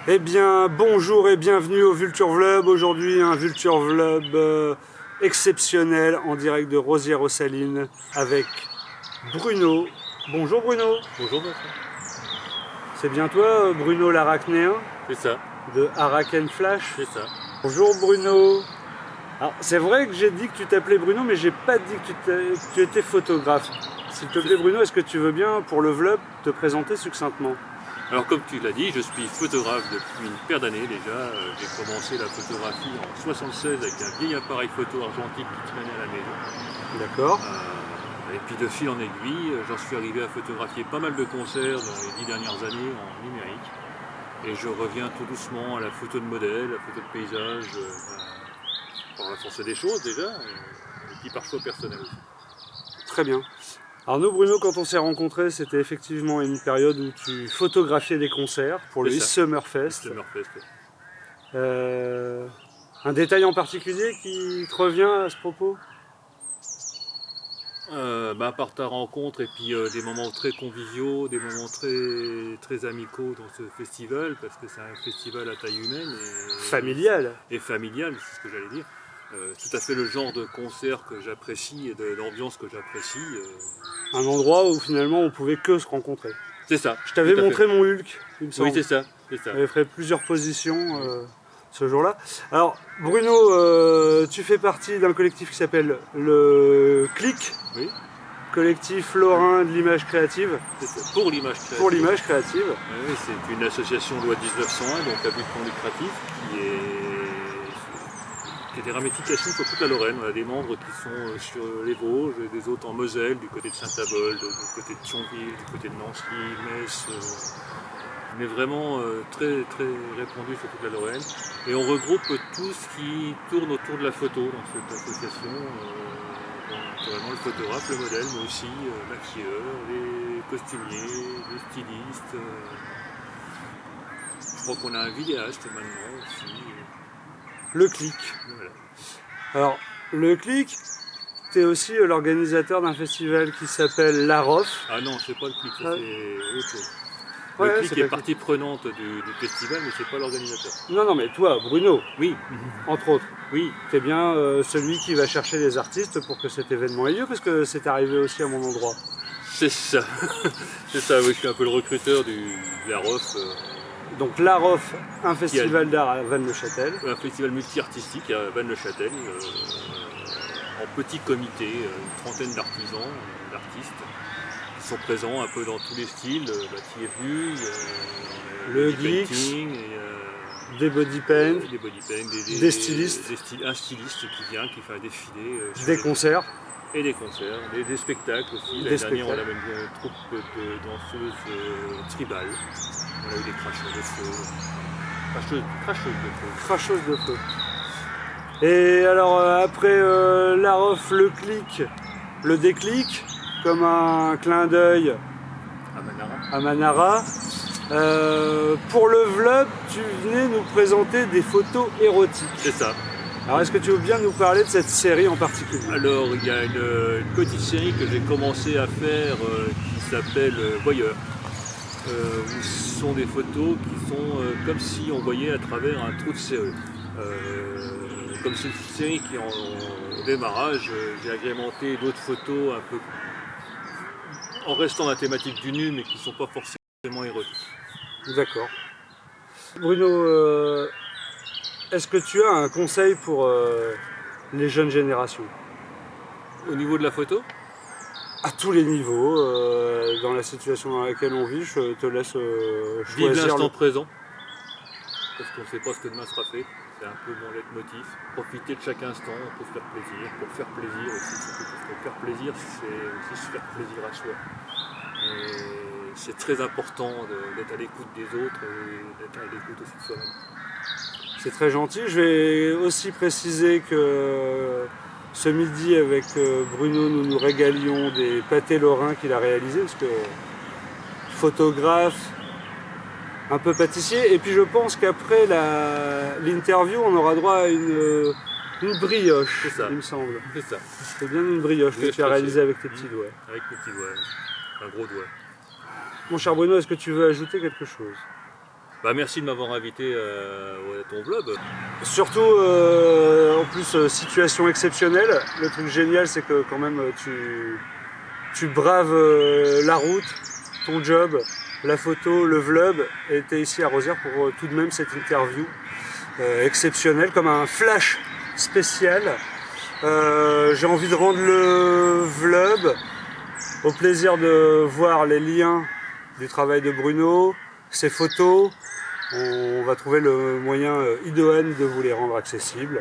Eh bien, bonjour et bienvenue au Vulture Vlog. Aujourd'hui, un Vulture Vlog exceptionnel en direct de Rosières-aux-Salines avec Bruno. Bonjour Bruno. Bonjour Vincent. C'est bien toi, Bruno l'Arachnéen, C'est ça, de Araken Flash. c'est ça. Bonjour Bruno. Alors, c'est vrai que j'ai dit que tu t'appelais Bruno, mais j'ai pas dit que tu étais photographe. S'il te plaît Bruno, est-ce que tu veux bien, pour le vlog, te présenter succinctement? Alors comme tu l'as dit, je suis photographe depuis une paire d'années déjà. J'ai commencé la photographie en 1976 avec un vieil appareil photo argentique qui traînait à la maison. D'accord. Et puis de fil en aiguille, j'en suis arrivé à photographier pas mal de concerts dans les 10 dernières années en numérique. Et je reviens tout doucement à la photo de modèle, la photo de paysage, par la force des choses déjà, et puis par choix personnel aussi. Très bien. Alors nous Bruno, quand on s'est rencontrés, c'était effectivement une période où tu photographiais des concerts pour le Summerfest. Un détail en particulier qui te revient à ce propos? À part ta rencontre et puis des moments très conviviaux, des moments très amicaux dans ce festival, parce que c'est un festival à taille humaine Familial. Et familial, c'est ce que j'allais dire. Tout à fait le genre de concert que j'apprécie et d'ambiance que j'apprécie. Un endroit où finalement on pouvait que se rencontrer. C'est ça. Je t'avais montré mon Hulk, il me semble. Oui, c'est ça. J'avais fait plusieurs positions ce jour-là. Alors Bruno, tu fais partie d'un collectif qui s'appelle le CLIC. Oui. Collectif Lorrain de l'image créative. Pour l'image créative. Pour l'image créative. Oui, c'est une association loi 1901, donc à but non lucratif, qui a des ramifications sur toute la Lorraine. On a des membres qui sont sur les Vosges, et des autres en Moselle, du côté de Saint-Avold, du côté de Thionville, du côté de Nancy, Metz. Mais vraiment très répandu sur toute la Lorraine. Et on regroupe tout ce qui tourne autour de la photo dans cette association. Naturellement le photographe, le modèle, mais aussi maquilleur, les costumiers, les stylistes. Je crois qu'on a un vidéaste maintenant aussi. Le CLIC. Voilà. Alors, le CLIC, tu es aussi l'organisateur d'un festival qui s'appelle l'AROF. Ah non, c'est pas le CLIC, ça c'est autre chose. Ouais, le CLIC est partie prenante du festival, mais c'est pas l'organisateur. Non, mais toi, Bruno, oui, entre autres, oui, tu es bien celui qui va chercher les artistes pour que cet événement ait lieu, parce que c'est arrivé aussi à mon endroit. C'est ça, c'est ça, oui, je suis un peu le recruteur de l'AROF. Donc l'AROF, un festival d'art à Vannes-le-Châtel. Un festival multi-artistique à Vannes-le-Châtel, en petit comité, une trentaine d'artisans, d'artistes, qui sont présents un peu dans tous les styles. Tu es venu, le geek, des body paint, des stylistes. Un styliste qui vient, qui fait un défilé. Des concerts. Et des concerts, des spectacles aussi. L'année dernière, on avait une troupe de danseuses tribales. On a eu des cracheuses de feu. Cracheuses de feu. Et alors, après l'AROF, le CLIC, le déclic, comme un clin d'œil à Manara. Pour le vlog, tu venais nous présenter des photos érotiques. C'est ça. Alors, est-ce que tu veux bien nous parler de cette série en particulier? Alors, il y a une petite série que j'ai commencé à faire qui s'appelle Voyeur. Où ce sont des photos qui sont comme si on voyait à travers un trou de serrure. Comme c'est une série qui est au démarrage, j'ai agrémenté d'autres photos un peu en restant dans la thématique du nu, mais qui ne sont pas forcément érotiques. D'accord. Bruno, est-ce que tu as un conseil pour les jeunes générations? Au niveau de la photo? À tous les niveaux, dans la situation dans laquelle on vit, je te laisse choisir. Vive l'instant présent, parce qu'on ne sait pas ce que demain sera fait. C'est un peu mon leitmotiv. Profiter de chaque instant pour se faire plaisir, pour faire plaisir aussi. Parce que faire plaisir, c'est aussi se faire plaisir à soi. Et c'est très important d'être à l'écoute des autres et d'être à l'écoute aussi de soi-même. C'est très gentil. Je vais aussi préciser que ce midi, avec Bruno, nous régalions des pâtés lorrains qu'il a réalisés, parce que photographe, un peu pâtissier. Et puis je pense qu'après l'interview, on aura droit à une brioche, c'est ça, il me semble. C'est ça. C'est bien une brioche que tu as réalisée avec tes petits doigts. Avec mes petits doigts, un gros doigt. Mon cher Bruno, est-ce que tu veux ajouter quelque chose? Bah, merci de m'avoir invité à ton vlog. Surtout, en plus, situation exceptionnelle. Le truc génial, c'est que quand même, tu braves la route, ton job, la photo, le vlog, et tu es ici à Rosières pour tout de même cette interview exceptionnelle, comme un flash spécial. J'ai envie de rendre le vlog au plaisir de voir les liens du travail de Bruno, ses photos. On va trouver le moyen idoine de vous les rendre accessibles.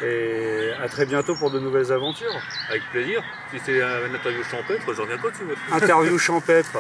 Et à très bientôt pour de nouvelles aventures. Avec plaisir. Si c'est une interview champêtre, j'en viens quand tu veux. Interview champêtre.